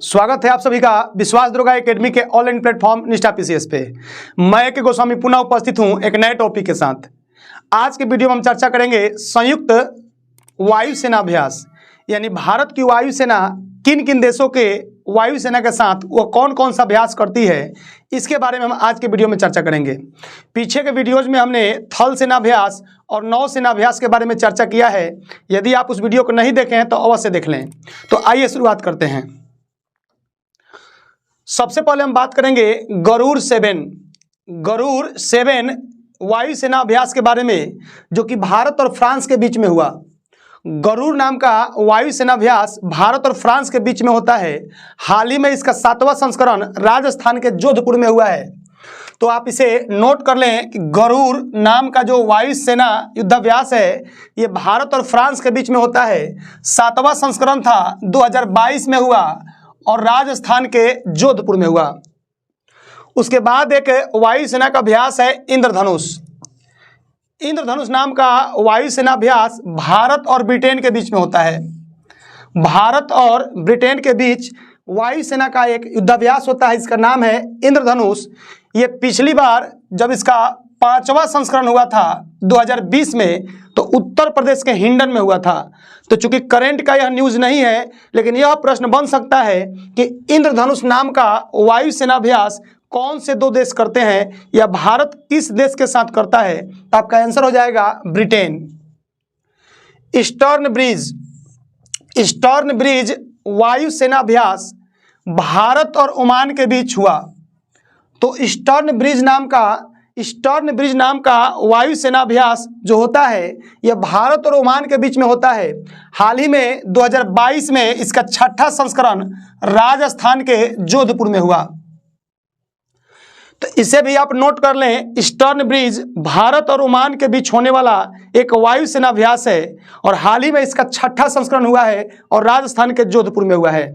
स्वागत है आप सभी का विश्वास दुर्गा एकेडमी के ऑनलाइन प्लेटफॉर्म निष्ठा पीसीएस पे। मैं के गोस्वामी पुनः उपस्थित हूं एक नए टॉपिक के साथ। आज के वीडियो में हम चर्चा करेंगे संयुक्त वायुसेना अभ्यास, यानी भारत की वायुसेना किन किन देशों के वायुसेना के साथ वो कौन कौन सा अभ्यास करती है, इसके बारे में हम आज के वीडियो में चर्चा करेंगे। पीछे के वीडियोज में हमने थल सेना अभ्यास और नौ सेना अभ्यास के बारे में चर्चा किया है। यदि आप उस वीडियो को नहीं देखे हैं तो अवश्य देख लें। तो आइए शुरुआत करते हैं। सबसे पहले हम बात करेंगे गरुड़ 7 वायुसेना अभ्यास के बारे में, जो कि भारत और फ्रांस के बीच में हुआ। गरुड़ नाम का वायुसेना अभ्यास भारत और फ्रांस के बीच में होता है। हाल ही में इसका 7वां संस्करण राजस्थान के जोधपुर में हुआ है। तो आप इसे नोट कर लें कि गरुड़ नाम का जो वायुसेना युद्धाभ्यास है ये भारत और फ्रांस के बीच में होता है। 7वां संस्करण था, 2022 में हुआ और राजस्थान के जोधपुर में हुआ। उसके बाद एक वायुसेना का अभ्यास है इंद्रधनुष। इंद्रधनुष नाम का वायुसेना अभ्यास भारत और ब्रिटेन के बीच में होता है। भारत और ब्रिटेन के बीच वायुसेना का एक युद्धाभ्यास होता है, इसका नाम है इंद्रधनुष। ये पिछली बार जब इसका 5वां संस्करण हुआ था 2020 में, तो उत्तर प्रदेश के हिंडन में हुआ था। तो चूंकि करंट का यह न्यूज़ नहीं है, लेकिन यह प्रश्न बन सकता है कि इंद्रधनुष नाम का वायुसेना अभ्यास कौन से दो देश करते हैं या भारत किस देश के साथ करता है। तो आपका आंसर हो जाएगा ब्रिटेन। ईस्टर्न ब्रिज वायुसेना अभ्यास भारत और ओमान के बीच हुआ। तो ईस्टर्न ब्रिज नाम का वायुसेना अभ्यास जो होता है यह भारत और ओमान के बीच में होता है। हाल ही में 2022 में इसका 6ठा संस्करण राजस्थान के जोधपुर में हुआ। तो इसे भी आप नोट कर लें। ईस्टर्न ब्रिज भारत और ओमान के बीच होने वाला एक वायुसेना अभ्यास है और हाल ही में इसका 6ठा संस्करण हुआ है और राजस्थान के जोधपुर में हुआ है।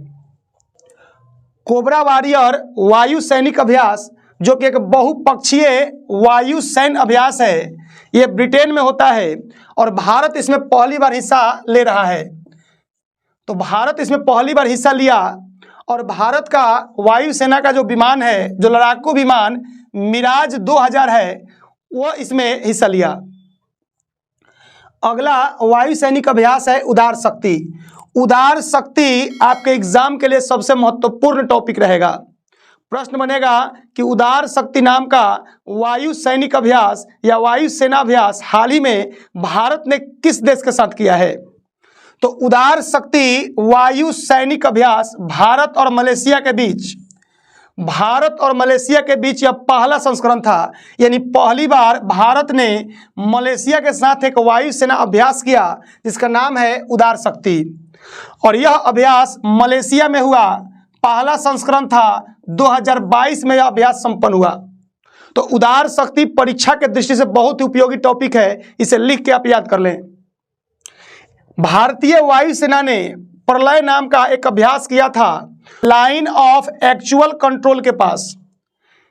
कोबरा वॉरियर वायु सैनिक अभ्यास, जो कि एक बहुपक्षीय वायु सैन्य अभ्यास है, ये ब्रिटेन में होता है और भारत इसमें पहली बार हिस्सा ले रहा है। तो भारत इसमें पहली बार हिस्सा लिया और भारत का वायुसेना का जो विमान है, जो लड़ाकू विमान मिराज 2000 है, वो इसमें हिस्सा लिया। अगला वायु सैनिक अभ्यास है उदार शक्ति। उदार शक्ति आपके एग्जाम के लिए सबसे महत्वपूर्ण टॉपिक रहेगा। प्रश्न बनेगा कि उदार शक्ति नाम का वायु सैनिक अभ्यास या वायुसेना अभ्यास हाल ही में भारत ने किस देश के साथ किया है। तो उदार शक्ति वायु सैनिक अभ्यास भारत और मलेशिया के बीच यह पहला संस्करण था, यानी पहली बार भारत ने मलेशिया के साथ एक वायुसेना अभ्यास किया जिसका नाम है उदार शक्ति। और यह अभ्यास मलेशिया में हुआ, पहला संस्करण था 2022 में यह अभ्यास संपन्न हुआ। तो उदार शक्ति परीक्षा के दृष्टि से बहुत ही उपयोगी टॉपिक है, इसे लिख के आप याद कर लें। भारतीय वायुसेना ने प्रलय नाम का एक अभ्यास किया था लाइन ऑफ एक्चुअल कंट्रोल के पास,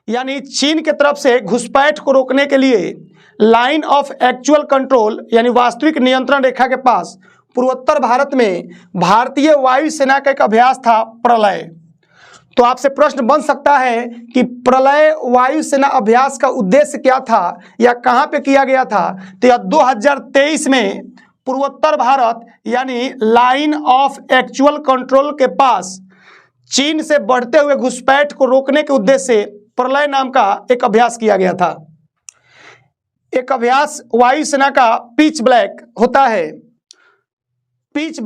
यानी चीन के तरफ से घुसपैठ को रोकने के लिए लाइन ऑफ एक्चुअल कंट्रोल यानी वास्तविक नियंत्रण रेखा के पास पूर्वोत्तर भारत में भारतीय वायुसेना का एक अभ्यास था प्रलय। तो आपसे प्रश्न बन सकता है कि प्रलय वायुसेना अभ्यास का उद्देश्य क्या था या कहां पे किया गया था। तो यह 2023 में पूर्वोत्तर भारत यानी लाइन ऑफ एक्चुअल कंट्रोल के पास चीन से बढ़ते हुए घुसपैठ को रोकने के उद्देश्य से प्रलय नाम का एक अभ्यास किया गया था। एक अभ्यास वायुसेना का पिच ब्लैक होता है। पिच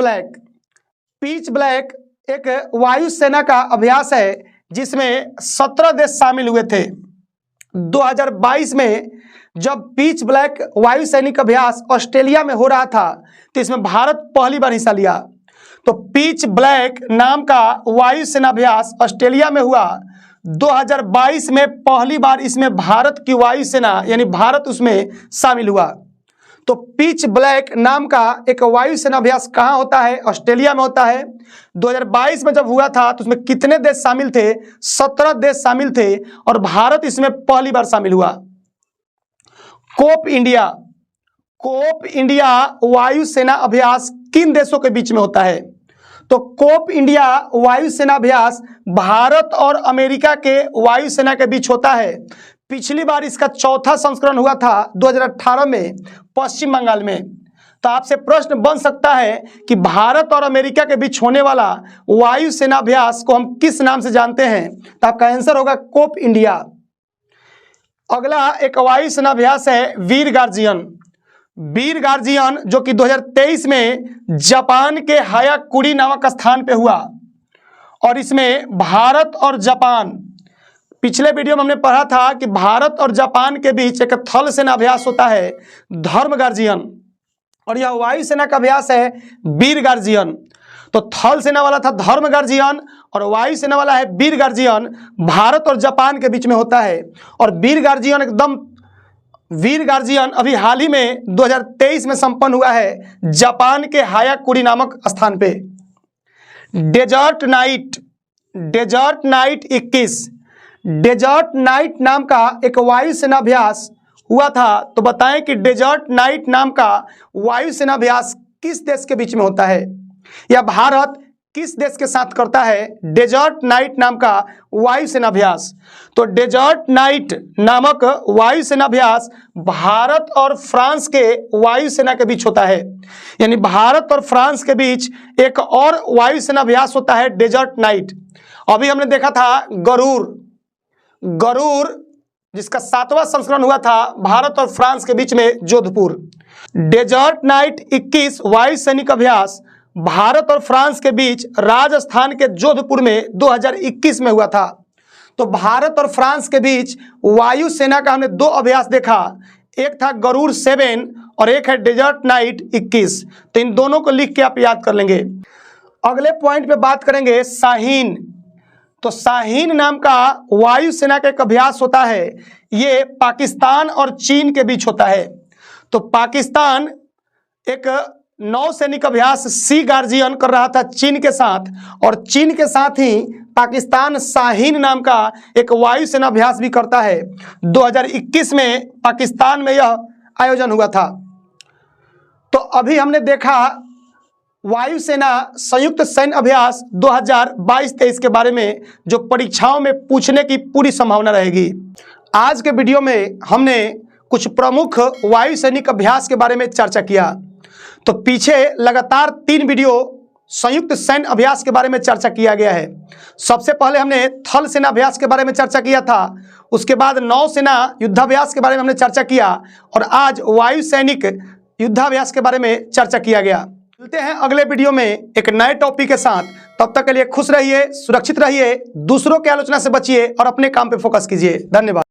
ब्लैक एक वायुसेना का अभ्यास है जिसमें 17 देश शामिल हुए थे। 2022 में जब पिच ब्लैक वायु सैनिक अभ्यास ऑस्ट्रेलिया में हो रहा था तो इसमें भारत पहली बार हिस्सा लिया। तो पिच ब्लैक नाम का वायुसेना अभ्यास ऑस्ट्रेलिया में हुआ। 2022 में पहली बार इसमें भारत की वायुसेना यानी भारत उसमें शामिल हुआ। तो पिच ब्लैक नाम का एक वायुसेना अभ्यास कहाँ होता है? ऑस्ट्रेलिया में होता है। 2022 में जब हुआ था तो उसमें कितने देश शामिल थे? 17 देश शामिल थे और भारत इसमें पहली बार शामिल हुआ। कोप इंडिया वायुसेना अभ्यास किन देशों के बीच में होता है? तो कोप इंडिया वायुसेना अभ्यास भारत और अमेरिका के वायुसेना के बीच होता है। पिछली बार इसका चौथा संस्करण हुआ था 2018 में पश्चिम बंगाल में। तो आपसे प्रश्न बन सकता है कि भारत और अमेरिका के बीच होने वाला वायुसेना अभ्यास को हम किस नाम से जानते हैं? तो आपका आंसर होगा कोप इंडिया। अगला एक वायुसेना अभ्यास है वीर गार्जियन। वीर गार्जियन जो कि 2023 में जापान के हायाकुरी नामक स्थान पे हुआ और इसमें भारत और जापान, पिछले वीडियो में हमने पढ़ा था कि भारत और जापान के बीच एक थल सेना अभ्यास होता है धर्म गार्जियन, और यह वायुसेना का अभ्यास है वीर गार्जियन। तो थल सेना वाला था धर्म गार्जियन और वायुसेना वाला है वीर गार्जियन। भारत और जापान के बीच में होता है और वीर गार्जियन अभी हाल ही में 2023 में संपन्न हुआ है जापान के हायाकुरी नामक स्थान पे। डेजर्ट नाइट 21 डेजर्ट नाइट नाम का एक वायुसेना अभ्यास हुआ था। तो बताएं कि डेजर्ट नाइट नाम का वायुसेना अभ्यास किस देश के बीच में होता है, या भारत किस देश के साथ करता है डेजर्ट नाइट नाम का वायुसेना अभ्यास? तो डेजर्ट नाइट नामक वायुसेना अभ्यास भारत और फ्रांस के वायुसेना के बीच होता है। यानी भारत और फ्रांस के बीच एक और वायुसेना अभ्यास होता है डेजर्ट नाइट। अभी हमने देखा था गरुड़ जिसका 7वां संस्करण हुआ था भारत और फ्रांस के बीच में जोधपुर। डेजर्ट नाइट 21 वायुसैनिक अभ्यास भारत और फ्रांस के बीच राजस्थान के जोधपुर में 2021 में हुआ था। तो भारत और फ्रांस के बीच वायुसेना का हमने 2 अभ्यास देखा, एक था गरुड़ 7 और एक है डेजर्ट नाइट 21। तो इन दोनों को लिख के आप याद कर लेंगे। अगले पॉइंट पे बात करेंगे शाहीन। तो शाहीन नाम का वायुसेना का एक अभ्यास होता है, ये पाकिस्तान और चीन के बीच होता है। तो पाकिस्तान एक नौसैनिक अभ्यास सी गार्जियन कर रहा था चीन के साथ, और चीन के साथ ही पाकिस्तान शाहीन नाम का एक वायुसेना अभ्यास भी करता है। 2021 में पाकिस्तान में यह आयोजन हुआ था। तो अभी हमने देखा वायुसेना संयुक्त सैन्य अभ्यास 2022-23 के बारे में, जो परीक्षाओं में पूछने की पूरी संभावना रहेगी। आज के वीडियो में हमने कुछ प्रमुख वायुसैनिक अभ्यास के बारे में चर्चा किया। तो पीछे लगातार 3 वीडियो संयुक्त सैन्य अभ्यास के बारे में चर्चा किया गया है। सबसे पहले हमने थल सेना अभ्यास के बारे में चर्चा किया था, उसके बाद नौसेना युद्धाभ्यास के बारे में हमने चर्चा किया, और आज वायुसैनिक युद्धाभ्यास के बारे में चर्चा किया गया। मिलते हैं अगले वीडियो में एक नए टॉपिक के साथ। तब तक के लिए खुश रहिए, सुरक्षित रहिए, दूसरों की आलोचना से बचिए और अपने काम पे फोकस कीजिए। धन्यवाद।